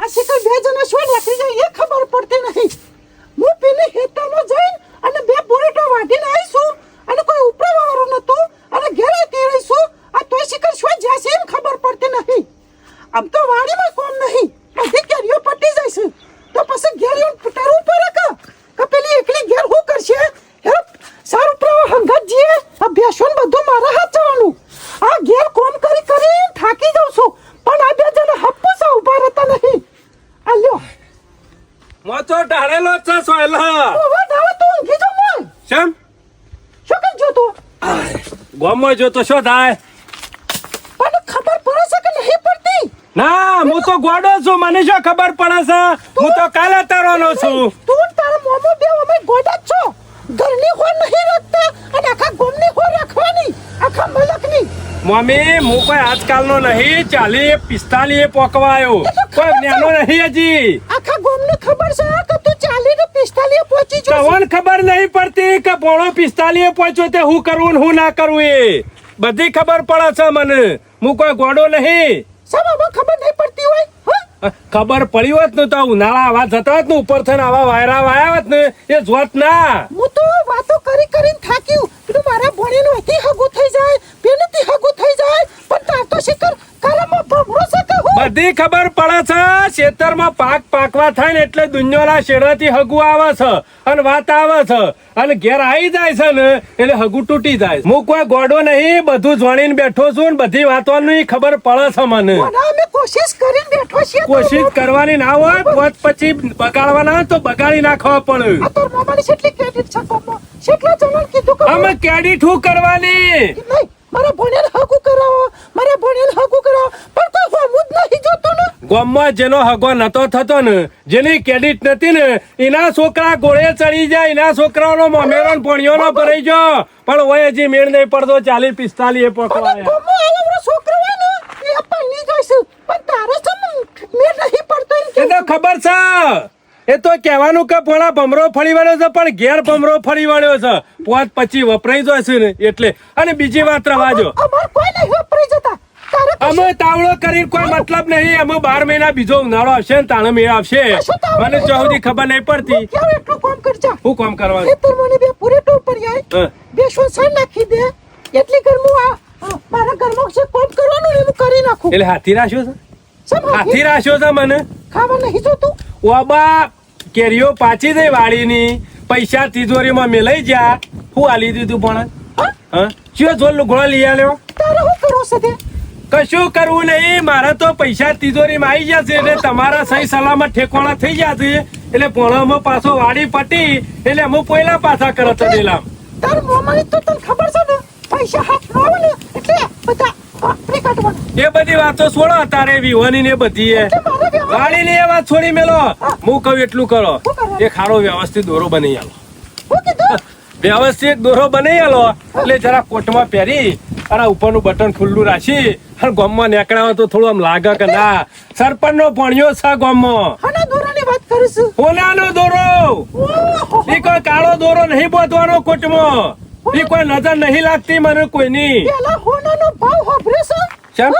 આ શિકર બે જણા શું નીકળી જાય એ ખબર પડતી નહીં. હું પેલી હેતરમાં જઈને અને બે બોરેટો વાઢીને આવીશું અને કોઈ ઉપરાવાળો નતો અને ઘેરે તે રહીશું. આ તોય શિકર શું જ્યાં એમ ખબર પડતી નહીં. આમ તો વાડીમાં કોમ નહીં, બધી કેરીઓ પટી જાય છે તો પછી ઘેરીઓ ફૂટારું પડે કે પેલી એકલી ઘેર શું કરશે? હે સારું પ્રવા હંગાત જીએ આ બેસોન બધું મારા હાથ જવાનું. આ ઘેર કોમ કરી કરી થાકી જાઉં છું પણ આ બે જણા હપ્પુસા ઉભા રહેતા નહીં. આ લ્યો મોચો ઢાળેલો છે સોયલા. હવે દાવા તો ઊંઘી જાઉં મોય. શેમ શું કરજો તું? ગોમમાં જો તો શું થાય? પણ ખબર પડે છે કે નહીં પડતી? ના હું તો ગોડો છું, મને શું ખબર પડે છે? હું તો કાલે તરવાનો છું. તું તારા મોમો બે અમે ગોડા જ છો. ઘરની ખોર નહીં રાખતા અને આખા ગોમની ખોર રાખવાની, આખા મલકની. મમ્મી હું કોઈ આજકાલનો નહીં, 40-45 પોકવા આવ્યો, કોઈ જ્ઞાનો નહીં હજી. આખા ગોમને ખબર છે કે તું 40 ને 45 પહોંચી જો. કવન ખબર નહીં પડતી કે પોણો 45 પહોંચ્યો તે હું કરવું ને હું ના કરવું એ બધી ખબર પડે છે મને. હું કોઈ ગોડો નહીં. સબ હવે ખબર નહીં પડતી હોય. હા ખબર પડી હોત ને તો ઉનાળા આવા જતા હોત ને ઉપર થઈને આવા વાયરા વાયા હોત ને એ જોત ના. હું તો વાતો કરી કરીને થાક્યું. પેલું મારા ભણીનું હતી હગું થઈ જાય, પેલું હગું થઈ જાય, પણ તાર તો શિકર કારામાં ભમરો છે કે હું? બધી ખબર પડે છે. ખેતરમાં પાક પાકવા થાય ને એટલે દુનિયાના શેડાથી હગું આવે છે અને વાત આવે છે અને ઘેર આવી જાય છે ને એટલે હગું તૂટી જાય. હું કોઈ ગોડો નહીં, બધું જાણીને બેઠો છું ને બધી વાતોની ખબર પડે છે મને. પણ અમે કોશિશ કરીને બેઠો છીએ. કોશિશ કરવાની ના હોય, પોત પછી બગાડવાના હોય તો બગાડી નાખવા પડે. આ તાર મામાની કેટલી ક્રેડિટ છે કોમમાં? કેટલા જણાને કીધું કે અમે કેડી ઠું કરવાની. નહીં મારા ભણેલ હગું કરાવો, મારા ભણેલ હગું કરાવો, પણ કોઈ હોમું જ નહીં જોતો ને. ગામમાં જેનો હગો નતો થતો ને, જેની ક્રેડિટ નથી ને, એના છોકરા ગોળે ચડી જાય, એના છોકરાઓનો મોમેરો ને ભણિયોનો ભરાઈ ગયો, પણ ઓય હજી મેળ નહીં પડતો. 40-45 પકવાયા. અને કોમમાં આવો છોકરો હોય ને એ પલ્લી જઈશું, પણ તારે સમ મેળ નહીં પડતો એમ એ કે. તો ખબર છે. એ તો કહેવાનું કે પોણા ભમરો ફરી વળ્યો છે પણ ઘેર ભમરો ફરી વળ્યો છે. પોત પછી વપરાઈ જાય છે ને એટલે. અને બીજી વાત રવાજો, અમાર કોઈ નહીં વાપરી જતા. તારે કશું- અમે તાવડો કરીને કોઈ મતલબ નહીં. અમે 12 મહિના બીજો ઉનાળો આવશે ને તાણે મેળ આવશે. મને ચોહદી ખબર નહીં પડતી. કેવું એટલું કામ કરજા? હું કામ કરવાનું? ખેતર મને બે પૂરેટો ઉપર જાય, હા. બે સોસા નાખી દે, એટલી ઘરમાં મારા ઘરમાં જે કામ કરવાનું ને હું કરી નાખું. એટલે હાથી રાખ્યો છે? સમ હાથી રાખ્યો છે મને? ખાવા નહીં જોતું. ઓબા કેરીઓ પાછી દઈ વાડીની, પૈસા તિજોરીમાં મેલાઈ જા. હું આલી દીધું પણ હા ચિયો જો લુગડો લઈ આલ્યો. તારે શું કરો છે તે? કશું કરવું નહીં, મારે તો પૈસા તિજોરીમાં આવી જશે એટલે તમારા સહી સલામત ઠેકોણા થઈ જશે. એટલે પોણામાં પાછો વાડી પટી એટલે અમે પોયલા પાછા કરત દેલા. તાર મોમાની તો તને ખબર છે ને, પૈસા હાથ ન આવે ને એટલે બધા વાપરી કાઢવાના. એ બધી વાતો છોડો તારે વિહોની ને બધી એ મારે વ્યવહાર વાડી ની એ વાત છોડી મેલો. હું કહું એટલું કરો, શું કરવાનું? એ ખાડો વ્યવસ્થિત દોરો બની આલો. શું કીધું? વ્યવસ્થિત દોરો બનાવી આલો એટલે જરા કોટમાં પહેરી અને ઉપરનું બટન ખુલ્લું રાખી અને ગામમાં નીકળ્યા તો થોડું આમ લાગે કે ના સરપંચ નો ભણ્યો છે ગામમાં. હાના દોરાની વાત કરીશું. હોનાનો દોરો, ઓહો, એ કોઈ કાળો દોરો નહીં બોધવાનો કોટમાં. એ કોઈ નજર નહીં લાગતી મને કોઈની. પેલા હોનાનો ભાવ હોભરે છે. ચમ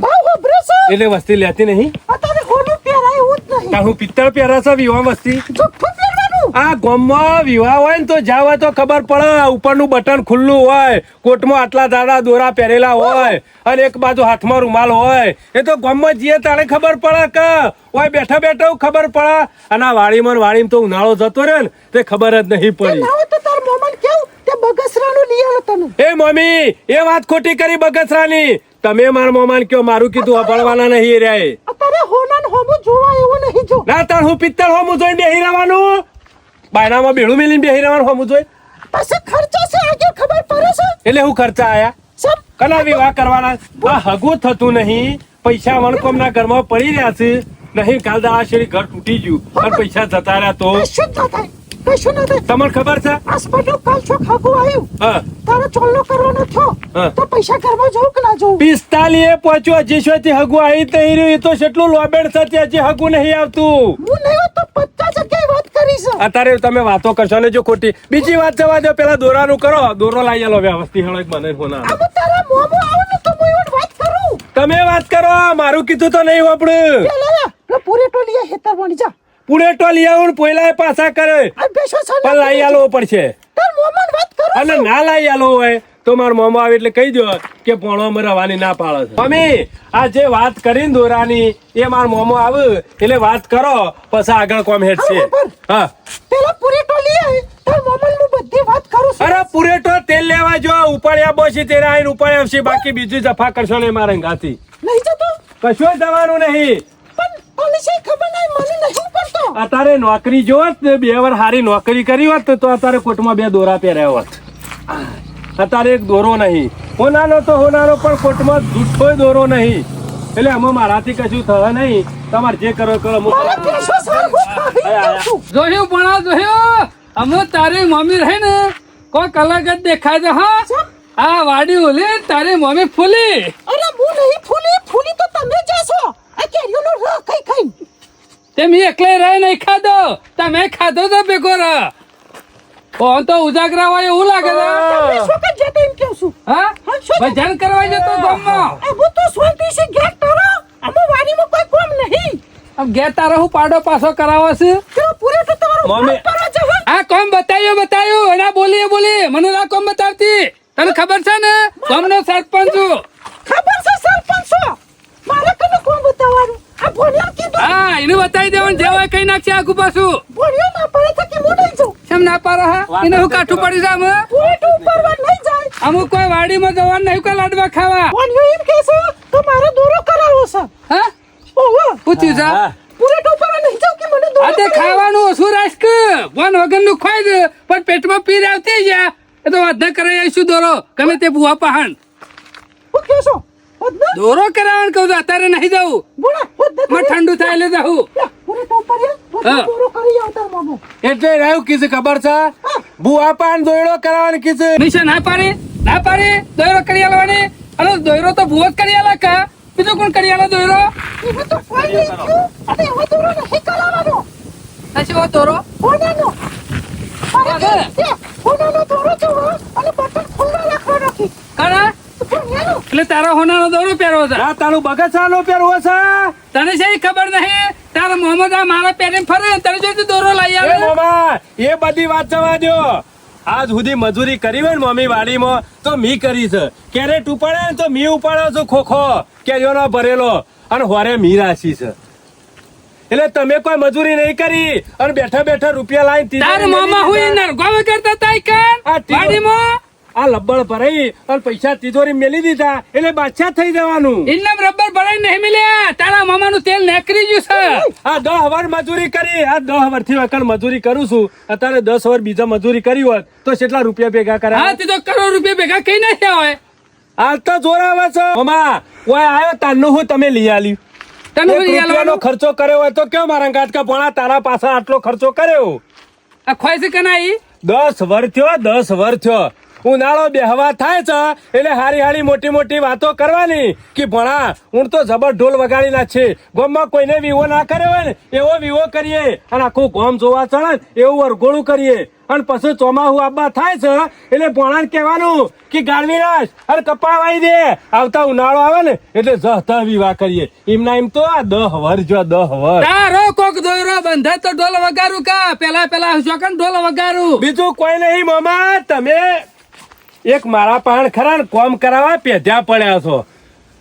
ભાવ હોભરે છે. એટલે વસ્તી લેતી નહીં. અત્યારે હોનું પહેરાય એવું જ નહીં. તાર હું પિત્તળ પહેરા છે વિવાહ વસ્તી. જુઠ્ઠું પહેરવાનું. આ ગામમાં વિવાહ હોય ને તો જાવ હોય તો ખબર પડે. ઉપરનું બટન ખુલ્લું હોય, કોટમાં આટલા દાડા દોરા પહેરેલા હોય અને એક બાજુ હાથમાં રૂમાલ હોય. એ તો ગામમાં જઈએ તારે ખબર પડે કે ઓય બેઠા બેઠા ખબર પડે. અને આ વાડીમાં તો ઉનાળો જતો રહે ને તે ખબર જ નહીં તે પડી. ના હોય તો તાર મોમાન કેવું તે બગસરાનું લઈ આલો તને. એ મમ્મી એ વાત ખોટી કરી બગસરાની. તમે મારા મોમાન કયો, મારું કીધું અભળવાના નહીં રહ્યા. અત્યારે હોનાન હોમું જોવા એવું નહીં જો. ના તાર હું પિત્તળ હોમું જોઈને બેહી રહેવાનું, બાયનામાં બેડું મેલીને બેહી રહેવાનું હોમું જોઈ. પછી ખર્ચા છે આગે ખબર પડે છે. એટલે હું ખર્ચા આયા સમ કના વિવાહ કરવાના? આ હગું થતું નહીં, પૈસા વણકોમના ઘરમાં પડી રહ્યા છે નહીં. કાલ દાડા શેરી ઘર તૂટી ગયું અને પૈસા જતા રહ્યા તો કશું જ ના થાય, કશું ના થાય. તમને ખબર છે? આસપાસનું કાલ છો ખાગું આવ્યું, હા તારે ચોલ્લો કરવાનો થયો હા. તો પૈસા ઘરમાં જવું કે ના જવું? 45 પહોંચ્યો હજી શોથી હગું આવી તઈ રહ્યું. એ તો કેટલું લોબેડ છે તે હજી હગું નહીં આવતું. હું નહીં હોત તો 50 જગ્યાએ વાત કરી છે. અત્યારે તમે વાતો કરશો ને જો ખોટી. બીજી વાત જવા દો, પેલા દોરાનું કરો. દોરો લાવી આલો વ્યવસ્થિત. હેળો એક મને હોના આમ તારા મોમો આવો ને તો હું એવી વાત કરું. તમે વાત કરો, મારું કીધું તો નહીં વાપડું. પેલા લો પૂરે ટોલીએ હેતર વણી જા પુડેટો લઈ આવું પોયલા પાછા કરે આ બેસો સાલ પણ લાઈ આલવો પડશે તાર મોમન વાત કરો અને ના લાઈ આલો હોય તો મારો મોમો આવે એટલે કહી દો કે પોણો રવાની ના પાડે છે મમ્મી આ જે વાત કરીને દોરાની એ મારો મોમો આવે એટલે વાત કરો પછી આગળ કોમ હેડશે હા પેલા પૂરે ટોલીએ તાર મોમન હું બધી વાત કરું છું અરે પુરેટો તેલ લેવા જો ઉપાડ્યા બોસી તેરે આઈને ઉપાડ્યા આવશે બાકી બીજું જફા કરશો ને મારા ગાથી નહીં જતો કશું જવાનું નહીં પણ તને શી ખબર નહીં મને નહીં પડતો અત્યારે નોકરી જોત ને 2 વાર હારી નોકરી કરી હોત તો અત્યારે કોટમાં 2 દોરા પહેર્યા હોત અત્યારે એક દોરો નહીં હોનાનો તો હોનાનો પણ કોટમાં જૂઠો દોરો નહીં એટલે આમાં મારાથી કશું થવા નહીં તમારે જે કરો કરો મારા બેસો સાલ હું ખાઈ જાઉં છું જોયું પણ જોયું અમે તારી મમ્મી રહે ને કોઈક અલગ જ દેખાય છે હા આ વાડી ઓલી તારી મમ્મી ફૂલી અરે હું નહીં ફૂલી તો તમે જશો આ કેરીઓનો રસ ખાઈ ખાઈ તે મેં એકલે રહે નહીં ખાધો તમે ખાધો તો ભેગો રહ કોણ તો ઉજાગરા હોય એવું લાગે છે તમે શું કે જતો એમ કહું છું હા ભજન કરવા જતો ગામમાં આ હું તો શાંતિથી ગેટ કરો આમાં વાડીમાં કોઈ કોમ નહીં આમ ઘેર તારો હું પાડો પાછો કરાવો છે તો પૂરે તો તમારો મમ્મી. કામ કરવા જવો આ કોમ બતાવ્યું એના બોલી મને ના કોમ બતાવતી તને ખબર છે ને ગામનો સરપંચ છું ખબર છે સરપંચ છો મારે કને કોમ બતાવવાનું આ ભોણિયા કીધું હા એને બતાવી દેવાનું જેવા કઈ નાખશે આગુ પાછું ભોણિયા ના પડે છે કે હું નહીં જાઉં કેમ ના પાડે હા એને હું કાઠું પડી છે અમે પૂરે તો ઉપરવા નહીં જાય અમુક કોઈ વાડીમાં જવાનું નહીં કોઈ લાડવા ખાવા ભોણિયો એમ કહે છે તો મારો દોરો કરાવો છે હા ઓહો પૂછ્યું છે હા. પૂરે તો ઉપરવા નહીં જાઉં કે મને દોરો આ તે ખાવાનું ઓછું રાખ વન વગર નું ખાઈ દે પણ પેટમાં પીર આવતી ગયા એ તો વાત ન કરે આવીશું દોરો ગમે તે બુઆ પહાણ હું કહે છો હોદના દોરો કરાવવાનું કહું છું અત્યારે નહીં જવું બોલા હોદના માં ઠંડુ થાય એટલે જવું પૂરે તો ઉપર હા. દોરો કરી આવતા મામો એટલે રહ્યું કીધું ખબર છે બુઆ પાન દોયડો કરાવવાનું કીધું નિશા ના પાડી દોયરો કરી આલવાની અરે દોયરો તો ભૂવો જ કરી આલા કા બીજો કોણ કરી આલે દોયરો એમાં તો કોઈ નહીં થયું અને એમાં દોરો નહીં કરાવવાનો નથી વાત દોરો હોનાનો વાગે. હોનાનો દોરો જોવો અને બટન ખુલ્લા રાખવા રાખી કાના ભોણિયાનો એટલે તારો હોનાનો દોરો પહેરવો છે આ તારું બગસાનો પહેરવો છે તને છે ખબર નહીં તારા મોહમ્મદ આ મારા પહેરીને ફરે તને જોઈતું દોરો લઈ એ આવે મામા એ બધી વાત જવા દો આજ સુધી મજૂરી કરી હોય ને મમ્મી વાડીમાં તો મી કરી છે ક્યારે ઉપાડે ને તો મી ઉપાડ્યો છું ખોખો કેરીઓનો ભરેલો અને હોરે મી રાશી છે એટલે તમે કોઈ મજૂરી નહીં કરી અને બેઠા બેઠા રૂપિયા લાઈન તાર મામા હું નરગોમે કરતા તાઈ કાન આ તીજો- વાડીમાં આ લબ્બડ ભરાઈ અને પૈસા તિજોરી મેલી દીધા એટલે બાદશાહ થઈ જવાનું ઇન્નમ રબર ભરાઈ નહીં મિલ્યા તારા મામાનું તેલ નેકરી ગયું છે આ 10 વાર મજૂરી કરી આ 10 વર્ષથી વખત મજૂરી કરું છું અત્યારે 10 વાર બીજા મજૂરી કરી હોત તો કેટલા રૂપિયા ભેગા હા કર્યા તે તો કરોડ રૂપિયા ભેગા કઈ નાખ્યા હોય આ તો જોર આવે છે મમા કોઈ આવ્યો તારનું હું તમે લઈ આલ્યું તને એક હું રૂપિયાનો યાલવાનું ખર્ચો કર્યો હોય તો કેવો મારા ગાટકા પોણા તારા પાસે આટલો ખર્ચો કર્યો આ ખોય છે કે નહીં 10 વર્ષ થયો ઉનાળો બેહવા થાય છે એટલે હારી મોટી મોટી વાતો કરવાની કે ભણા હું તો જબર ઢોલ વગાડી નાખશે ગામમાં કોઈને વિવો ના કર્યો હોય ને એવો વિવો કરીએ અને આખું ગામ જોવા ચડે ને એવું વરઘોડું કરીએ અને પછી ચોમાહું આબા થાય છે એટલે ભણાને કહેવાનું કે ગાળવી નાખ અને કપા વાઈ દે આવતા ઉનાળો આવે ને એટલે જહતા વિવાહ કરીએ એમના એમ તો આ 10 વર્ષ 10 વર્ષ તારો કોક દોયરો બંધે તો ઢોલ વગાડું કા પેલા શોકન ઢોલ વગાડું બીજું કોઈ નહીં મામા તમે એક મારા પાણ ખરા ને કોમ કરાવવા પેધ્યા પડ્યા છો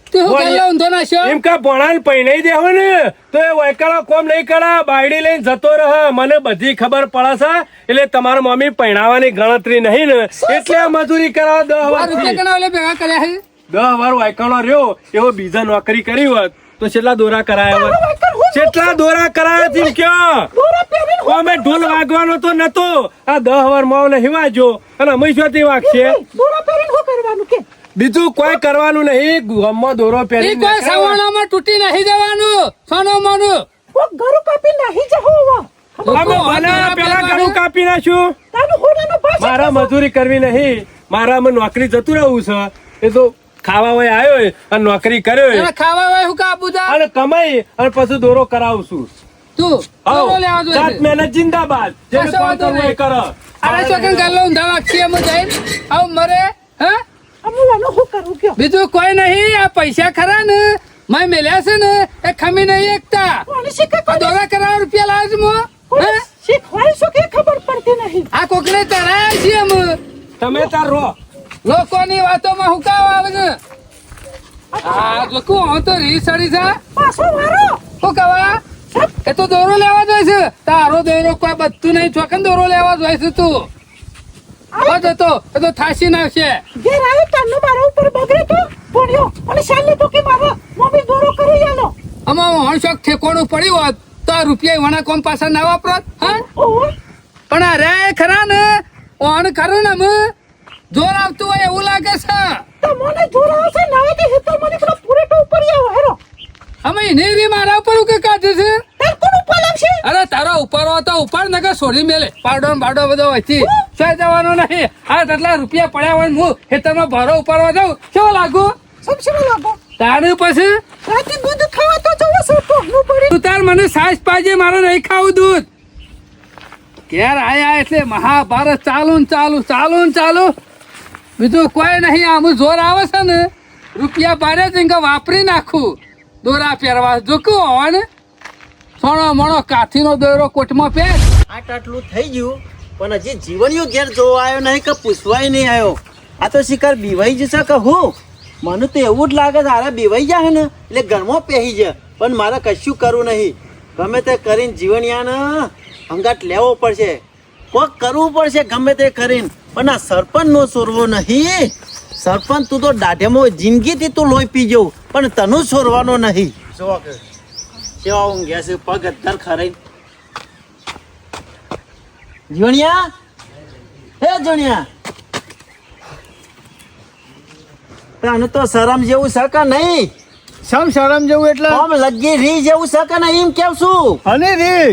તું હું ગલ્લો ઊંધો નાખ્યો એમ કા ભણાને પૈણાઈ દેવો ને તો એ વૈકાળો કોમ નહીં કરા બાયડી લઈને જતો રહે મને બધી ખબર પડે છે એટલે તમારા મમ્મી પૈણાવાની ગણતરી નહીં ને એટલે આ મજૂરી કરાવો 10 આ રૂપિયા વર્ષથી કના ઓલે ભેગા કર્યા છે 10 વાર વૈકાળો રહ્યો એવો બીજા નોકરી કરી હોત તો કેટલા દોરા કરાયા હોત કેટલા દોરા કરાયા છે કયો દોરો પહેરીને અમે ઢોલ વાગવાનો તો નતો આ 10 વાર માવ નહીં વાજો અને અમે શોથી વાગશે દોરો પહેરીને શું કરવાનું કે બીજું કોઈ કરવાનું નહીં ગામમાં દોરો ઈ પહેરી કોઈ સવાણામાં તૂટી નહીં જવાનું સોનો મોનું કોક ગરુ કાપી નાહી જહો વા અમે બના પેલા ઘણું કાપી નાખ્યું તાનું હોનાનો ભાષા મારા મજૂરી કરવી નહીં મારામાં નોકરી જતું રહેવું છે એ તો ખાવા હોય આવ્યો હોય અને નોકરી કર્યો હોય એને ખાવા હોય હું કા પૂજા અને કમાઈ અને પછી દોરો કરાવું છું તું દોરો લેવા જોઈએ સાત મહેનત જિંદાબાદ જેને કશો કોમ વાંધો કરવું એ નહીં. કરો અરે ચોકન ગલ્લો ઊંધા વાગશી એમ જઈને આવ મરે હા અમુવાનું શું કરું કયો બીજું કોઈ નહીં આ પૈસા ખરા ને મેં મેલ્યા છે ને એ ખમી નહીં એકતા કોને શીખે આ દોરા કરાર રૂપિયા લાવે છે મો હે? શીખવાડીશું કે ખબર પડતી નહીં. આ કોકને તરાયા છીએ અમે તમે તાર રો લોકોની વાતોમાં હુકાવ આવે છે આ જો હું તો રી સડી છે પાછો વારો. શું કવા એ તો દોરો લેવા જોઈએ છે તારો દોરો કોઈ બધું નહીં ચોકન દોરો લેવા જોઈએ છે તું બસ એ તો થાસી નાખશે ઘેર આવ્યો તારનો મારા ઉપર બગડે તો ભણ્યો અને શાલે તો કે મારા મમ્મી દોરો કરી આલો. આમાં હણશોક ઠેકોડું પડ્યું હોત તો આ રૂપિયા વણા કોમ પાછા ના વાપરત હા ઓહો, પણ અરે ખરા ને ઓણ ખરું ને અમે જોર આવતું હોય એવું લાગે છે તો મને જોર આવશે નાવાથી હેતર મને પેલો પૂરેટો ઉપર આવો હેરો. અમે એને રી મારા ઉપર કે કાઢે છે તાર કોણ ઉપર લાવશે? અરે તારો ઉપર હો તો ઉપર નગર છોડી મેલે પાવડો ને બાવડો બધો વચ્ચે સોય જવાનો નહીં હા એટલા રૂપિયા પડ્યા હોય ને હું ખેતરમાં ભરો ઉપાડવા જાઉં કેવો લાગુ સમસમો લાગો. તારે પછી રાતે દૂધ ખાવા તો જવો છે ટોહનું પડી. તું તાર મને સાસ પાજે મારે નહીં ખાવું દૂધ ઘેર આયા એટલે મહાભારત ચાલુ ને ચાલુ બીજું કોઈ નહીં આમ જોર આવે છે ને રૂપિયા બારે જઈને વાપરી નાખું દોરા પહેરવા જો કેવું હોય ને સોનો મોણો કાથીનો દોરો કોટમાં પહેર આટલું થઈ ગયું પણ હજી જીવનીઓ ઘેર જોવા આવ્યો નહીં કે પૂછવાય નહીં આવ્યો. આ તો શિકાર બીવાઈ જશે કે હું મને તો એવું જ લાગે તારા બીવાઈ જાય ને એટલે ઘરમાં પહેરી જાય પણ મારે કશું કરવું નહીં. ગમે તે કરીને જીવનિયાને હંગાટ લેવો પડશે કોક કરવું પડશે ગમે તે કરીને પણ આ સરપંચનો સોરવો નહીં. સરપંચ તું તો દાઢેમાં જિંદગીથી તું લોહી પી જવું પણ તનું સોરવાનો નહીં. જો કેવા ઊંઘ્યા છે પગ અત્તર ખરાઈ જોણિયા હે જોણિયા તને તો શરમ જેવું છે કે નહીં? સમ શરમ જેવું એટલે આમ લગી રી જેવું છે કે નહીં એમ કેવ છું? અને રી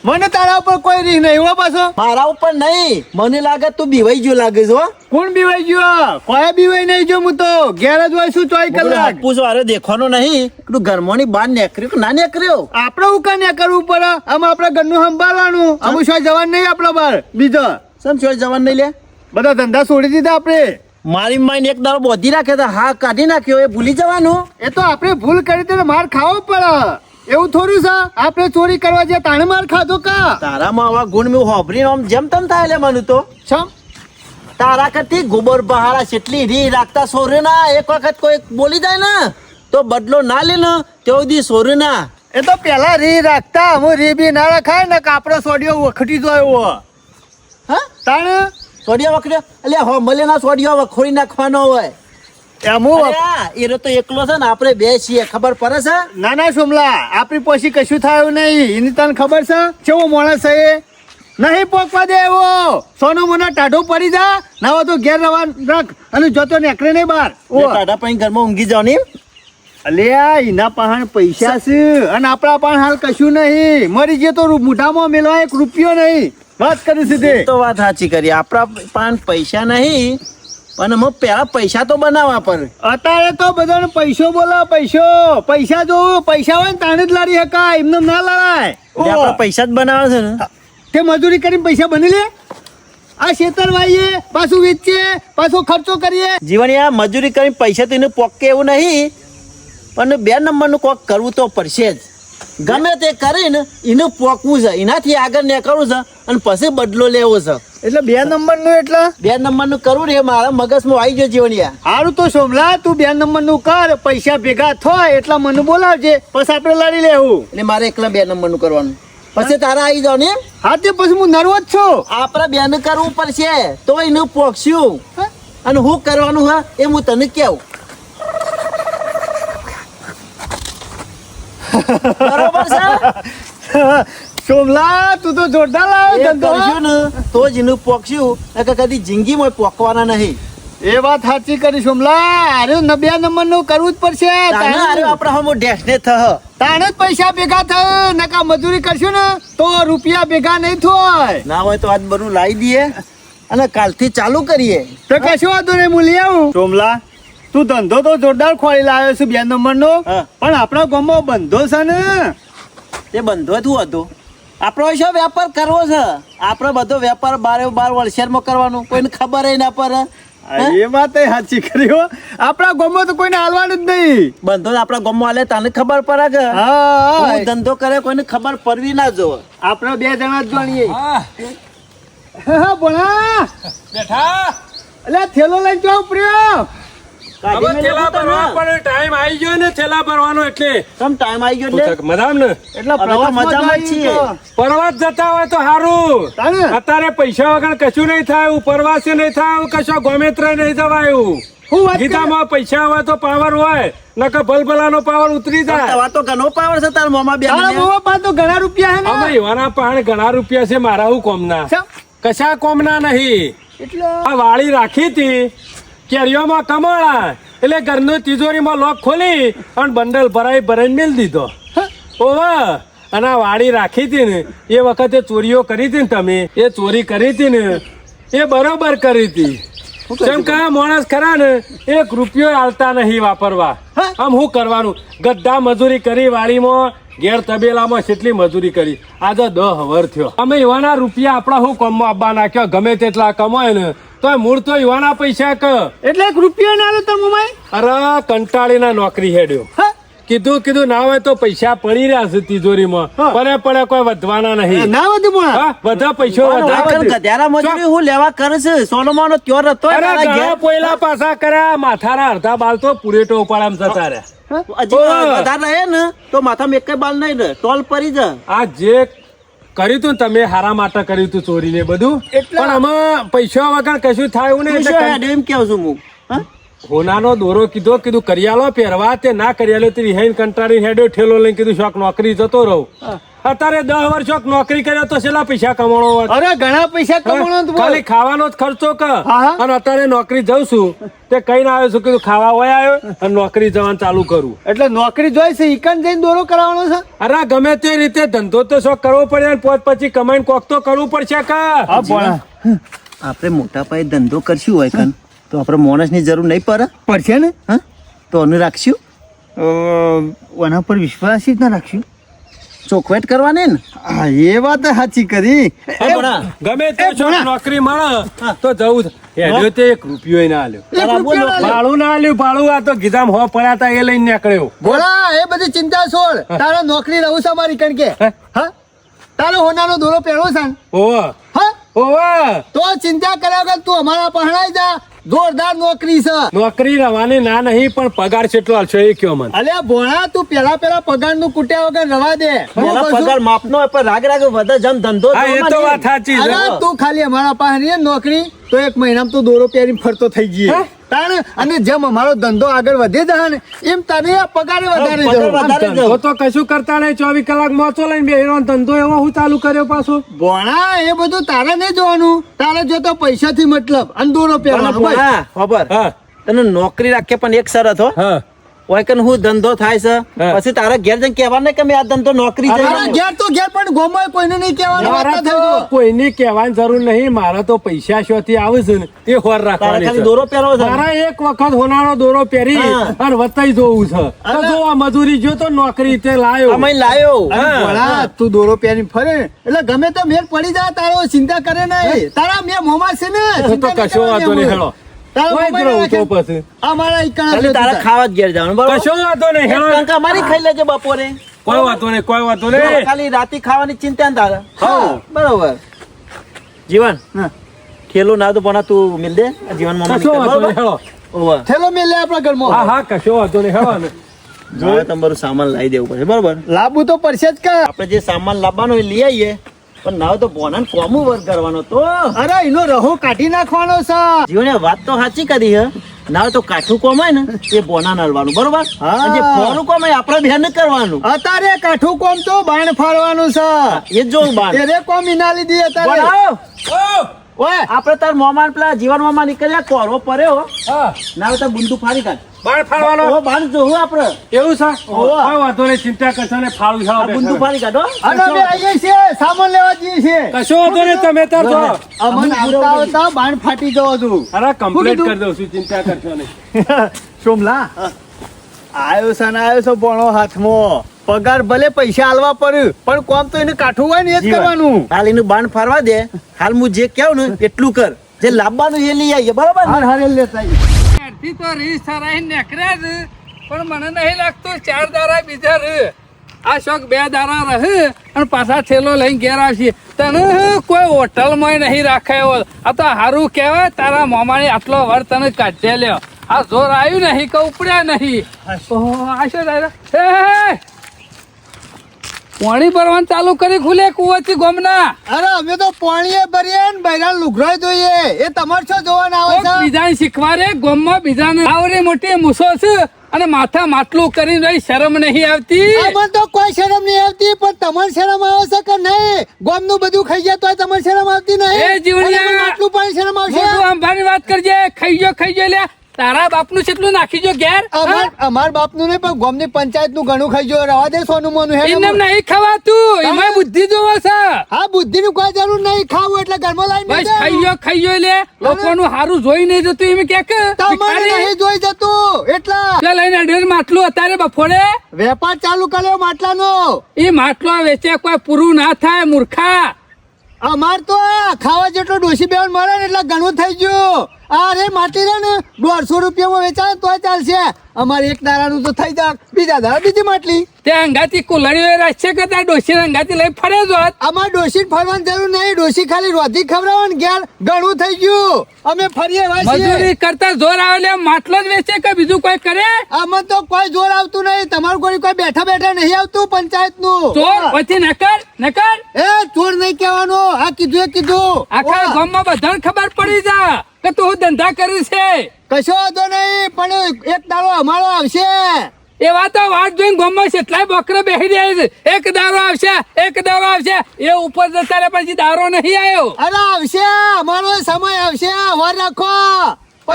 મને તારા ઉપર કોઈ રી નહીં હો પાછો. મારા ઉપર નહીં મને લાગે તું બીવાઈ ગયો લાગે છે હો. કોણ બીવાઈ ગયો? કોઈ બીવાઈ નહીં જો હું તો ઘેર જ હોય છું 24 કલાક. પૂછો અરે દેખવાનો નહીં તું ઘરમાંની બહાર નીકળ્યો કે ના નીકળ્યો? આપણે ઉકાન્યા કરવું પડે આમ આપણે ઘરનું સંભાળવાનું અમુ શું જવાનું નહીં આપણા બાર બીજો સમ છો જવાન નહીં લે બધા ધંધા છોડી દીધા આપણે. મારી માઇન એક દાડો બોધી રાખે તો હા કાઢી નાખ્યો એ ભૂલી જવાનું. એ તો આપણે ભૂલ કરી તો માર ખાવો પડે એવું થોડું છે આપણે ચોરી કરવા જે તાણે માર ખાધો કા તારામાં આવા ગુણ મેં હોભરીને આમ જેમ તેમ થાય લે મને તો સમ તારા કરતી ગોબર બહારા જેટલી રી રાખતા સોરે ના એક વખત કોઈ બોલી જાય ને તો બદલો ના લે ને તેઓ દી સોરે ના. એ તો પેલા રી રાખતા હું રી બી ના રખાય ને કાપડો સોડિયો વખટી જોયો હા તાણે સોડિયા વખરે એટલે હો મલે ના સોડિયા વખોડી નાખવાનો હોય. એમ હું અરે આ એ તો એકલો છે ને આપણે બે છીએ ખબર પડે છે. ના ના સોમલા આપણી પછી કશું થયું નહીં એની તને ખબર છે કેવો માણસ છે એ નહીં પોકવા દે એવો સોનું મને ટાઢો પડી જા ના હોય તો ઘેર રવા રાખ અને જોતો નીકળે નહીં બહાર લે ટાઢા પાણી ઘરમાં ઊંઘી જાવ ને અલ્યા એના પાસે પૈસા છે અને આપણા પાસે હાલ કશું નહીં મરી ગયો તો મોઢામાં મેળવા એક રૂપિયો નહીં વાત કરી સીધી તો વાત સાચી કરી આપણા પાસે પૈસા નહીં પણ અમે પેલા પૈસા તો બનાવવા પર અત્યારે તો બધાને પૈસો બોલો પૈસા જોવું પૈસા હોય ને તાણે જ લાડી શકાય એમને ના લડાય આપણે પૈસા જ બનાવે છે ને તે મજૂરી કરીને પૈસા બની લે આ ખેતર વાઈએ પાછું વેચીએ પાછો ખર્ચો કરીએ જીવન આ મજૂરી કરીને પૈસા તો એને પોકે એવું નહીં પણ 2 નંબરનું કોક કરવું તો પડશે જ. ગમે તે કરીને એનું પોકવું છે એનાથી આગળ નીકળવું છે અને પછી બદલો લેવો છે. એટલે 2 નંબરનું એટલે 2 નંબરનું કરવું ને એ મારા મગજમાં આવી ગયો જીવનિયા. સારું તો સોમલા તું 2 નંબરનું કર પૈસા ભેગા થાય એટલા મને બોલાવજે પછી આપણે લડી લેવું એટલે મારે એકલા 2 નંબરનું કરવાનું પછી તારા આવી જાવ ને. હા તે પછી હું નર્વસ છું આપણે બેન કરવું પડશે તો એનું પોક્ષ્યું અને હું કરવાનું હા એ હું તને કેવું. બરોબર છે સોમલા તું તો જોરદાર લાવ્યો એ ધંધો કરશું ને તો જ એનું પોક્ષ્યું એટલે કદી જિંદગીમાં પોકવાના નહીં. એ વાત સાચી કરી સોમલા અરે 2 નંબરનું કરવું જ પડશે તાને આરે આપણે હમો ડેશને થહ તાણે જ પૈસા ભેગા થાય નકા મજૂરી કરશું ને તો રૂપિયા ભેગા નહીં થાય ના હોય તો આજ બધું લાવી દઈએ અને કાલથી ચાલુ કરીએ. તો કશું વાંધો નહીં હું લઈ આવું સોમલા તું ધંધો તો જોરદાર ખોલી લાવ્યો છે 2 નંબરનો હા. પણ આપણા ગામમાં બંધો છે ને તે બંધો શું હતો આપણો શું વેપાર કરવો છે આપણે બધો વેપાર બાર વલસેરમાં કરવાનું કોઈને ખબર ના પડે એ વાત એ સાચી કરી હો. આપણા ગામમાં તો કોઈને હાલવાનું જ નહીં. બંધો આપણા ગામમાં આલે તને ખબર પડે કે હા હું ધંધો કરે કોઈને ખબર પડવી ના જો. આપણે 2 જણા જ જાણીએ. હા હા ભણા બેઠા એટલે થેલો લઈને જાવ પ્રિયો. હવે થેલા ભરવા પણ ટાઈમ આવી ગયો ને થેલા ભરવાનો એટલે કેમ ટાઈમ આવી ગયો એટલે મજામ ને એટલે અમે તો પ્રવાસમાં મજામાં જ જઈએ છીએ. તો. પરવાસ જતા હોય તો સારું તાને? અત્યારે પૈસા વગર કશું નહીં થાય પરવાસે નહીં થાય કશો ગોમેત્ર નહીં જવાયું હું વાત કરે? ગીતામાં પૈસા હોય તો પાવર હોય નકર ભલભલાનો પાવર ઉતરી જાય તમાર તો ઘણો પાવર છે તાર મોમાં બેન તારા મોમાં પાસે તો ઘણા રૂપિયા હે અમે ને. એવાના પણ ઘણા રૂપિયા છે મારા હું કોમના ચમ. કશા કોમના નહીં એટલે આ વાળી રાખી હતી કેરીઓમાં કમાણા એટલે ઘરનું તિજોરીમાં લોક ખોલી અને બંડલ ભરાઈને મેલ દીધો ઓવા અને આ વાડી રાખી હતી ને એ વખતે ચોરીઓ કરી હતી ને તમે એ ચોરી કરી હતી ને એ બરોબર કરી હતી કેમ કે આ માણસ ખરા ને 1 રૂપિયો આલતા નહીં વાપરવા આમ શું કરવાનું ગદ્દા મજૂરી કરી વાડીમાં ઘેર તબેલામાં કેટલી મજૂરી કરી આજે 10 વર થયો અમે એવાના રૂપિયા આપણા શું કામમાં આપવા નાખ્યો ગમે તેટલા કમાય ને તો મૂળ તો એવાના પૈસા ક એટલે 1 રૂપિયો ના આલે તાર મોમાય. અરે કંટાળીના નોકરી હેડ્યો હા? કીધું ના હોય તો પૈસા પડી રહ્યા છે તિજોરીમાં હા. પડે કોઈ વધવાના નહીં ના વધુ પણ હા, બધા પૈસો વધારે ગધેડા મજૂરી હું લેવા કરે છે સોનોમાનો ત્યોર હતો અરે ઘણા પોયલા પાછા કર્યા માથાના અડધા બાલ તો પૂરેટો ઉપાડામ જતા રહ્યા હજી વધારે રહે ને તો માથામાં એક બાલ નહીં ને ટોલ પડી જા. આ જે કર્યું તું ને તમે હારા માટે કર્યું તું ચોરીને બધું એટલે- પણ આમાં પૈસા વગર કશું થાય એવું તું નહીં શું એટલે હેડ એમ કેવું છું હું હા? હોનાનો દોરો કીધું કરિયાલો પહેરવા તે ના કરિયાલો તે રિહાઈન કંટાળી હેડ્યો ઠેલો લઈને કીધું શોખ નોકરી જતો રહું અત્યારે 10 વર્ષ શોખ નોકરી કર્યો તો છેલ્લા પૈસા કમાણો હોત. અરે ઘણા પૈસા કમાવાનો તો બોલ. ખાલી ખાવાનો જ ખર્ચો કર હા. અને અત્યારે નોકરી જઉં છું તે કઈ ના આવ્યો છું કીધું ખાવા વયા આવ્યો અને નોકરી જવાનું ચાલુ કરું એટલે નોકરી જોઈ છે ઈકન જઈને દોરો કરાવવાનો છે. અરે ગમે તે રીતે ધંધો તો શોખ કરવો પડે અને પોત પછી કમાઈને કોક તો કરવું પડશે કા હા ભણા આપણે મોટા પાયે ધંધો કરશું હોય કન તો આપણે માણસની જરૂર નહીં પડે પડશે ને. હા તો onu રાખશું ઓના પર વિશ્વાસ જ ના રાખ્યું. ચોખવેટ કરવાની ને હા એ વાત સાચી કરી. હા, ભણા. ગમે તે શોખ ભણા. નોકરી મળે તો જવું હેડ્યો તે 1 રૂપિયો ના આલ્યો એક રૂપિયો ના લે. ભાડું ના આલ્યું ભાડું આ તો ગીધામ હો પડ્યા તા એ લઈને નીકળ્યો ભોળા એ બધી ચિંતા છોડ. તારે નોકરી રહું છે મારી કણ કે હે? હા તારે હોનાનો દોરો પહેરવો છે ને? ઓવા હા ઓવા તો ચિંતા કર્યા વગર તું અમારા પહણાઈ જા. જોરદાર નોકરી છે. નોકરી રવાની ના નહીં પણ પગાર કેટલો આલશો એ કયો મને અલ્યા ભોળા તું પેલા પગાર નું કુટ્યા વગર રવા દે. પેલા હું કહું છું. પગાર માપનો હોય પણ રાગ રાગ વધે જેમ ધંધો હા એ તો જોવામાં વાત સાચી છે અરે તું ખાલી અમારા પાસે રહે ને નોકરી તો 1 મહિનામાં તું દોરો પહેરીને ફરતો થઈ જઈએ. હે? તાણે અને જેમ અમારો ધંધો આગળ વધે જાય ને એમ તને આ પગારે વધારે પગાર જવું. વધારે ધંધો તો કશું કરતા નહીં 24 કલાક મોચો લઈને બેહીનો ધંધો એવો હું ચાલુ કર્યો પાછો ભોણા એ બધું તારે નહીં જોવાનું. તારે જો તો પૈસાથી મતલબ અને દોરો પહેરવાનો બસ. હા ખબર હા તને નોકરી રાખીએ પણ એક શરત હો હા હોય કે હું ધંધો થાય છે હા. પછી તારા ઘેર જઈને કહેવા ને કે મેં આ ધંધો નોકરી અરે જઈને ઘેર તો ઘેર પણ ગોમાં કોઈને નહીં કહેવાનું. વાત મારા ના તો થઈ જો. કોઈને કહેવાની જરૂર નહીં મારા તો પૈસા શોથી આવે છે ને એ હોર તારે રાખવાની ખાલી છે દોરો પહેરવો છે મારા એક વખત હોનારો દોરો પહેરી હા. અને વતાઈ જોવું છે તો જો આ મજૂરી જો તો નોકરી તે લાયો અમે લાયો અરે હા. ભોળા તું દોરો પહેરીને ફરે ને એટલે ગમે તો મેર પડી જાય તારો ચિંતા કરે નહીં. તારા મેં મોમાં છે ને તો ચિંતા નહીં કશો વાંધો નહીં કરવાની હેળો તારા કોઈ જ મોબાઈલ રહું તો રાખે. પછી અમારા ઈકણા ખાલી છે તારા તું ખાવા જ ઘેર જવાનું બરોબર કશો વાંધો નહીં હેળો કંકા અમારી ખાઈ લેજે બપોરે કોઈ વાંધો નહીં કોઈ વાંધો જો નહીં ખાલી રાતે ખાવાની ચિંતા ને તારે હા. બરોબર જીવન હા. ખેલો ના તો પણ તું મિલ દે આ જીવન મામા કશો વાંધો નહીં હેળો ઓવા થેલો મેલે આપણા ઘરમાં. હા હા કશો વાંધો નહીં હેળો ને જો તમારું સામાન લાવી દેવું પડશે બરોબર લાવવું તો પડશે જ કા. આપણે જે સામાન લાવવાનો હોય લઈ આવીએ પણ ના હોય તો બોનાને કોમું વર્ક કરવાનો તો અરે એનો રહો કાઢી નાખવાનો છે. જીવને વાત તો સાચી કરી હે ના હોય તો કાઠું કોમ હોય ને એ બોના નડવાનું બરોબર હા. અને જે ફોનું કોમ હોય આપણે બેન કરવાનું અત્યારે કાઠું કોમ તો બાણ ફાડવાનું છે. એ જ જોવું બાર એને કોમ ઇના લીધી અત્યારે. બોલાવો. ઓય આપણે તાર મોમાન પેલા જીવન મામા નીકળ્યા કોરો પડ્યો હા ના હોય તો બુંદુ ફાડી કાઢ બાર ફાડવાનો ઓ બાર જોવું આપણે એવું છે કોઈ વાંધો નહીં ચિંતા કરશો ને ફાળું આ હેળો બુંદુ બેઠો. ફાડી કાઢો અને અમે આવીએ છીએ સામાન લેવા જઈએ છીએ. કશો વાંધો નહીં તમે તાર જો અમને આવતા આવતા બાણ ફાટી જવો છું. અરે કમ્પ્લીટ શું કરી દઉં છું ચિંતા કરશો નહીં સોમલા આયો છે ને આયો છે ભણો હાથમાં. પગાર ભલે પૈસા આલવા પડ્યું પણ કોમ તો એને કાઠું હોય ને એ જ જીવન. કરવાનું. હાલ એનું બાણ ફારવા દે હાલ હું જે કહું ને એટલું કર જે લાવવાનું એ લઈ આવીએ બરોબર ને? હાર હારે લેતા આવીએ. ત્યારથી તો રીસ સરાઈને નીકળ્યા જ પણ મને નહીં લાગતું 4 દાડા બીજા રહે આ શોખ 2 દાડા રહે અને પાછા થેલો લઈને ઘેર આવશે તને કોઈ હોટલમાં નહીં રાખાયો આ તો સારું કહેવાય તારા મામાની આટલો વર તને કાઢે લ્યો આ જોર આવ્યું નહીં કે ઉપડ્યા નહીં ઓહો આ શું થાય એ પાણી ભરવાનું ચાલુ કરી ખુલે કુવાથી ગોમના અરે અમે તો પાણીએ ભરીએ ને બૈરા લુગડો જોઈએ એ તમારે શું જોવાના આવે છે? બીજાને શીખવાડે ગોમમાં બીજાને આવડી મોટી મૂસો છે અને માથા માટલું કરીને રહી શરમ નહીં આવતી અમને તો કોઈ શરમ નહીં આવતી પણ તમારે શરમ આવે છે કે નહીં? ગોમનું બધું ખાઈ જાય તોય તમારે શરમ આવતી નહીં? એ જીવણિયા. અને આટલું પાણી શરમ આવશે? મોટું અંબાની વાત કરજે ખાઈ ગયો લે તારા બાપનું કેટલું નાખી જો ઘેર અમાર બાપનું નહીં પણ ગોમની પંચાયતનું ઘણું ખાઈ જો રવા દે સોનું મોનું હે એમને નહીં ખવાતું એમાં બુદ્ધિ જોવો છે હા બુદ્ધિની કોઈ જરૂર નહીં ખાવું એટલે ઘરમાં લાવીને બસ દે. ખાઈ ગયો લે લોકોનું હારું જોઈ નહીં જતું એમ કે તમારે નહીં જોઈ જતું એટલા લઈને અઢેર માટલું અત્યારે બફોડે વેપાર ચાલુ કર્યો માટલાનો. એ માટલો વેચે કોઈ પૂરું ના થાય મૂર્ખા અમાર તો આ ખાવા જેટલો ડોસી બેન મળે ને એટલે ઘણું થઈ ગયું. આ રે માટલી રે ને 150 રૂપિયામાં વેચાય તો ચાલશે. અમારે એક દાડાનું તો થઈ જાય બીજા દાડા બીજી માટલી. તે અંગાતી કુલડીઓ રાખશે કે તાર ડોસી અંગાતી લઈ ફરે જોત અમાર ડોસી ફરવાની જરૂર નહીં. ડોસી ખાલી રોધી ખવડાવો ને ઘેર ઘણું થઈ ગયું. અમે ફરીએ વાસીએ. મજૂરી કરતા જોર આવે લે માટલો જ વેચે કે બીજું કોઈ કરે આમાં તો કોઈ જોર આવતું નહીં. તમારું કોઈ બેઠા બેઠા નહીં આવતું પંચાયત નું. ચોર પછી નકર એ ચોર નહીં કહેવાનું. આ કીધું એ કીધું. આખા ગામમાં બધાને ખબર પડી જા કે તું ધંધા કરી છે કશો વાંધો નહીં પણ એક દાડો અમારો આવશે. એવા તો વાત જોઈને ગામમાં કેટલાય બકરા બેસી રહ્યા છે એક દારો આવશે એ ઉપર જતા રે પછી દારો નહીં આવ્યો અરે આવશે અમારો સમય આવશે. વાર રાખો.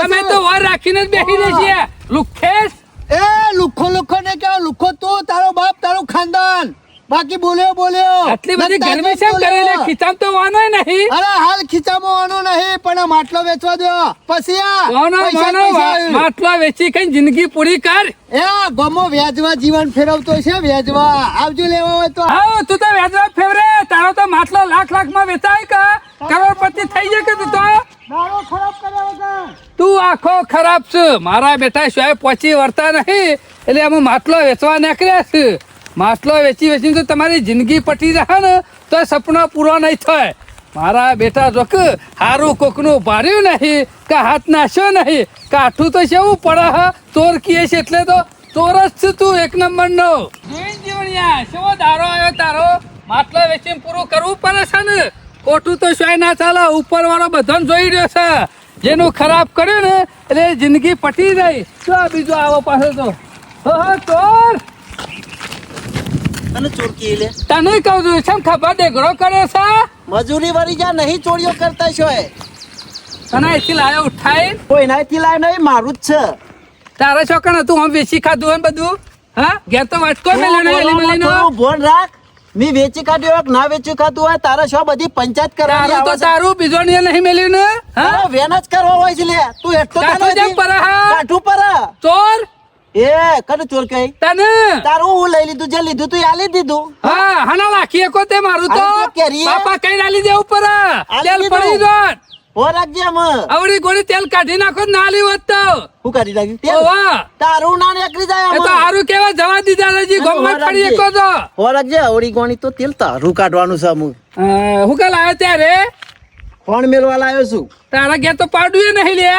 અમે તો વાર રાખીને જ બેસી રહી છીએ લુખેશ એ લુખો ને કેવો લુખો તું તારો બાપ તારું ખાનદાન બાકી બોલ્યો આટલી બધી ગરમી છે કરેલી ખીચામ તો વાનો નહીં અરે હાલ ખીચામાં વાનો નહીં પણ આ માટલો વેચવા દો પછી માટલો વેચી કઈ જિંદગી પૂરી કર એ ગમો વ્યાજવા જીવન ફેરવતો છે વ્યાજવા આવજો લેવા હોય તો. હા તું તો વ્યાજવા ફેવરે તારો તો માટલો લાખ માં વેચાય કે કરોડપતિ થઈ જાય કે તું તો દાડો ખરાબ કર્યા વગર. તું આખો ખરાબ છે મારા બેટા સ્વાય પહોંચી વળતા નહીં એટલે અમે માટલો વેચવા નીકળ્યા છે માટલો વેચી તો તમારી જિંદગી પટી રહે ને તો સપનો પૂરો નહીં થાય મારા બેટા જોક હારું કોકનું ભાર્યું નહીં કે હાથ નાશ્યો નહીં કાઠું તો કેવું પડે હ ચોર કીએ છે એટલે તો ચોર જ છે તું એક નંબર નો જીવણિયા શેવો દારો આવ્યો તારો માટલો વેચીને પૂરું કરવું પડે છે ને ખોટું તો સ્વાય ના ચાલે ઉપર વાળો બધાને જોઈ રહ્યો છે જેનું ખરાબ કર્યું ને એટલે જિંદગી પટી જાય તો બીજો આવો પાછો તો ચોર અને ચોરકી લે તને કહું છું છમ ખબર દેગડો કર્યો છે મજૂરી વાળી જા નહીં ચોરીઓ કરતા છો એ. તને અહીંથી લાયો ઉઠાઈ કોઈ નાથી લાવ નહીં મારું જ છે. તારા છોકરા તું આમ વેચી ખાધું હોય ને બધું હા ઘેર તો વાટકો મેલ્યો ને એલી મલીનો. થોડું ભોન રાખ. મી વેચી કાઢ્યો હોય કે ના વેચી ખાધું હોય તારા શો બધી પંચાયત કરવાની તારું તો આવે છે. તારું બીજો ને નહીં મેલ્યું ને હા તારો વેન જ કરવો હોય છે લે તું એટલો કાઠું જેમ પર હા કાઠું પર ચોર એ કને ચોર કઈ તને તારું હું લઈ લીધું જે લીધું તું આલી દીધું. હા હણા રાખીએ કો તે મારું તો અરે તે કેરીએ. બાપા કઈ ડાલી દે ઉપર તેલ દીધું. પડી જોત હો રાખજે આમ આવડી ગોળી તેલ કાઢી નાખો ના લી હોત તો હું કરી નાખ્યું તેલ? ઓવા તારું ના નીકળી જાય એ તો આમાં. હારું કેવા જવા દીધા નથી હો ગમત પડી રાખજે. એકો તો હો રાખજે અવળી ગોણી તો તેલ તારું કાઢવાનું છે અમુક. હું કાલ આવ્યો ત્યારે ફોન મેળવા લાવ્યો છું. તારા ઘેર તો પાડું નહીં લે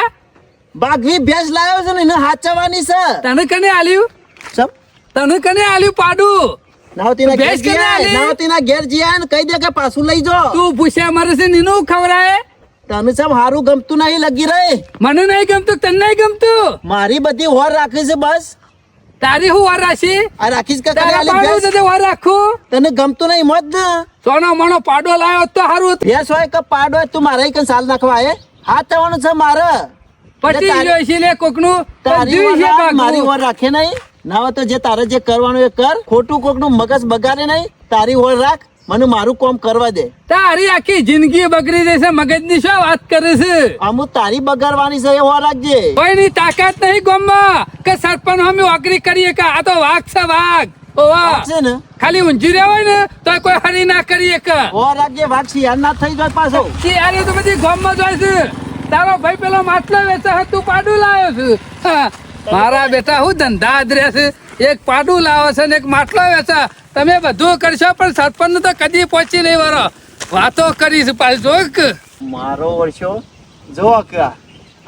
બાઘવી ભેંસ લાવ્યો છે ને એને હાચવવાની છે. તને કને આલ્યું સમ તને કને આલ્યું પાડું નાવતીના ઘેર ભેંસ કેને જીયા આલી? નાવતીના ઘેર જીયા ને કહી દે કે પાછું લઈ જો. તું પૂછ્યા મારે છે નીનું ખવડાય તને સમ હારું ગમતું નહીં લગી રહે. મને નહીં ગમતું તને નહીં ગમતું મારી બધી હોર રાખી છે બસ. તારી હું વાર રાખી આ રાખીશ કે તારા આલી પાડું ભેંસ? તને વાર રાખું તને ગમતું નહીં મોજ ને સોનો મણો પાડો લાવ્યો તો હારું ભેંસ હોય કે પાડો હોય તું મારે કઈ સાલ નાખવા એ હાથ થવાનું છે મારે. પટી તારી- ગયો છે લે કોકનું તારી જીવ વર છે રાખ, મારી ભાગવું. વર રાખે નહીં. ના હોય તો જે તારે જે કરવાનું એ કર. ખોટું કોકનું મગજ બગાડે નહીં. તારી વર રાખ મને મારું કામ કરવા દે. તારી આખી જિંદગી બગડી જશે મગજની શું વાત કરે છે અમુક તારી બગાડવાની છે એ વર રાખજે. કોઈની તાકાત નહીં ગામમાં કે સરપંચ અમે ઓગરી કરીએ કે આ તો વાઘ છે વાઘ ઓવા રાખશે ને ખાલી ઊંઝી રહ્યા હોય ને તો કોઈ હરી ના કરીએ કે વર રાખજે. વાઘ શિયાળ ના થઈ જાય પાછો. શિયાળી તો બધી ગામમાં જાય છે તારો ભાઈ પેલો માટલો વેચે છે, તું પાડું લાવ્યો છું. હા, મારા બેટા હું ધંધા જ રહેશે. એક પાડું લાવે છે ને એક માટલો વેચે. તમે બધું કરશો પણ સરપંચ તો કદી પહોંચી નહીં વરો. વાતો કરીશ પાછું જો કે મારો વર્ષો જો કે આ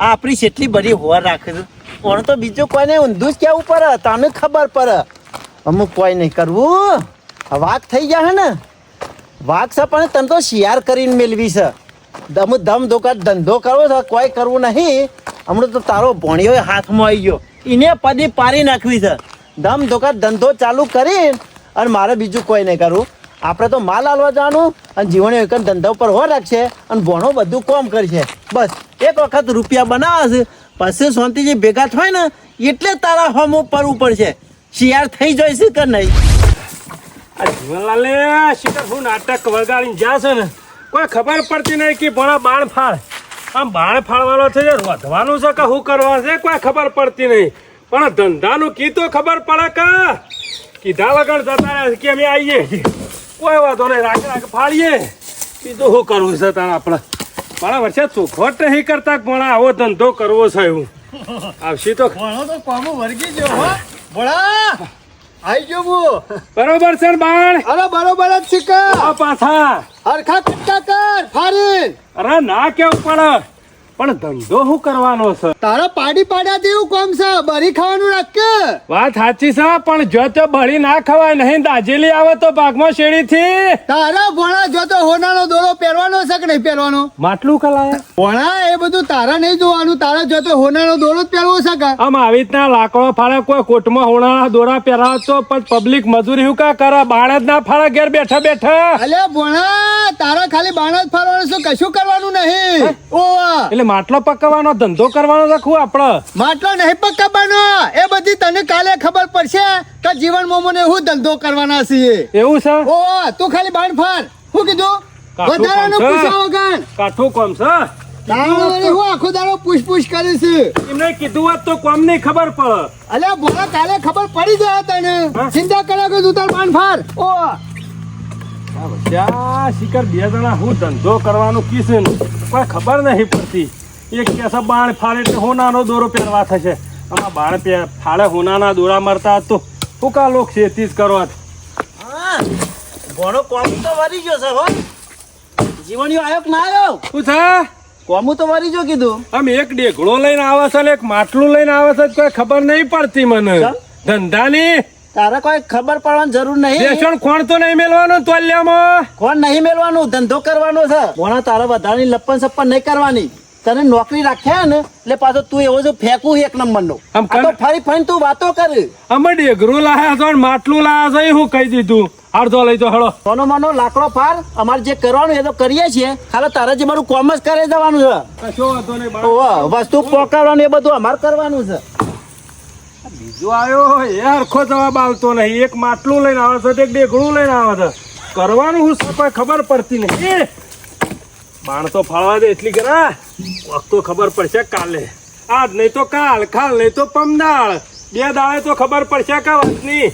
આપણી કેટલી બધી હોર રાખે છે. ઓણ તો બીજું કોઈને ઊંધું જ કેવું પડે, તને ખબર પડે. અમુક કોઈ નહીં કરવું. આ વાઘ થઈ ગયા હે ને, વાઘ છે પણ તને તો શિયાર કરીને મેળવી છે. ધમ ધોકા ધંધો કરવો છે, કોઈ કરવું નહીં. હમણાં તો તારો ભણ્યો હાથમાં આવી ગયો, એને પદી પારી નાખવી છે. ધમ ધોકા ધંધો ચાલુ કરી અને મારે બીજું કોઈ નહીં કરવું. આપણે તો માલ હાલવા જવાનું અને જીવન એક ધંધા ઉપર હો રાખશે અને ભણો બધું કોમ કરશે. બસ એક વખત રૂપિયા બનાવે છે, પછી શાંતિજી ભેગા થાય ને એટલે તારા હોમ પડવું પડશે. શિયાર થઈ જઈશ કે નહીં? આ જીવનલાલે શિખર હું નાટક વગાડીને જ્યાં છે ને કોઈ ખબર પડતી નહીં કે ભણા બાણ ફાળ. આમ બાણ ફાળવાનો છે, રોધવાનું છે કે શું કરવાનું છે કોઈ ખબર પડતી નહીં. પણ ધંધાનું કીધું ખબર પડે કે કીધા વગર જતા રહે કે અમે આવીએ છીએ. કોઈ વાંધો નહીં, રાખ ફાળીએ. કીધું શું કરવું છે તારે આપણે? પણ વર્ષે ચોખવટ નહીં કરતા પણ આવો ધંધો કરવો છે એવું આવશે તો ભણો તો પામો વર્ગી ગયો હો ભણા આઈ ગયો હું. બરોબર છે ને બાણ? અરે બરોબર જ છે કે આ પાછા હરખા કટકા કર ફારી. અરે ના કેવું પડે પણ ધંધો શું કરવાનો છે? તારા પાડી પાડ્યા જેવું કોમ છે, બરી ખાવાનું રાખ કે. વાત સાચી છે પણ જો તો બળી ના ખવાય નહીં દાજેલી આવે તો ભાગમાં શેડી થી તારા ભણા જો તો હોનાનો દોરો પહેરવાનો છે કે નહીં પહેરવાનો? માટલું કલાયા ભણા એ બધું તારા નહીં જોવાનું, તારા જો તો હોનાનો દોરો જ પહેરવો છે કે. આમ આવી રીતના લાકડો ફાળે કોઈ કોટમાં હોણા દોરા પહેરાવ તો પબ્લિક મજૂરી શું કા કરે? બાણ જ ના ફાળે ઘેર બેઠા બેઠા. અલ્યા ભણા તારા ખાલી બાણ જ ફારવાનું છે, કશું કરવાનું નહીં. ઓવા એટલે માટલો પકવવાનો ધંધો કરવાનો રાખવું આપડે. માટલો નહીં પકાવવાનો, એ બધી તને કાલે ખબર પડશે કે જીવન મોમોને હું ધંધો કરવાના છીએ. એવું છે? ઓવા તું ખાલી બાણ ફાર. શું કીધું? કાઠું વધારાનું કામ છે. પૂછાવો ગાન. કાઠું કોમ છે. તારું વળી હું આખો દાડો પૂછ કરીશ. એમને કીધું હોત તો કોમ નહીં ખબર પડે. અલ્યા ભોળા કાલે ખબર પડી જાય તને. હા? ચિંતા કર્યા કે તું તાર બાણ ફાર. ઓવા ત્યાં શિખર બે જણા હું ધંધો કરવાનું કીધું કોઈ ખબર નહીં પડતી. એક કેસે બાણ ફાળે એટલે હોનાનો દોરો પહેરવા થશે. આમાં બાણ ફાળે હોનાના દોરા મરતા તો શું કા લોક ખેતી જ કરવા. હા, ભણો કોમ તો વરી ગયો છે હો. જીવણીઓ આવ્યો કે ના આવ્યો? શું છે? કોમું તો વરી ગયો કીધું. આમ એક ડેઘડો લઈને આવે છે ને એક માટલું લઈને આવે છે કોઈ ખબર નહીં પડતી મને ચાલ. ધંધાની. તારે કોઈ ખબર પડવાની જરૂર નહીં. બેસણ ખોણ તો નહીં મેળવાનું તોલ્યામાં. કોણ નહીં મેળવાનું, ધંધો કરવાનો છે. ભણા તારે વધારાની લપન સપ્પન નહીં કરવાની. તને નોકરી રાખ્યા ને એટલે પાછો તું એવો જો ફેંકું એક નંબરનો. આમ આ તો ફરી ફરી તું વાતો કર. અમે ડેઘરું લાયા છો ને માટલું લાયા છે હું કહી દીધું. અડધો લઈ જો હળો. સોનો માનો લાકડો ફાર, અમારે જે કરવાનું એ તો કરીએ છીએ. ખાલી તારે જે મારું કોમ જ કરે જવાનું છે. કશો વાંધો નહીં બાળ. ઓવા, વસ્તુ પોકાવવાનું એ બધું અમારે કરવાનું છે. બીજો આવ્યો એ હરખો જવાબ આવતો નહીં. એક માટલું લઈને આવે છે એક ડેઘડું લઈને આવે છે. કરવાનું હું છે કોઈ ખબર પડતી નહીં. બાણ તો ફાળવા દે એટલી કરા વખત તો ખબર પડશે કાલે. આજ નહીં તો કાલ, કાલ નહીં તો પમદાળ. બે દાડે તો ખબર પડશે કે વાતની.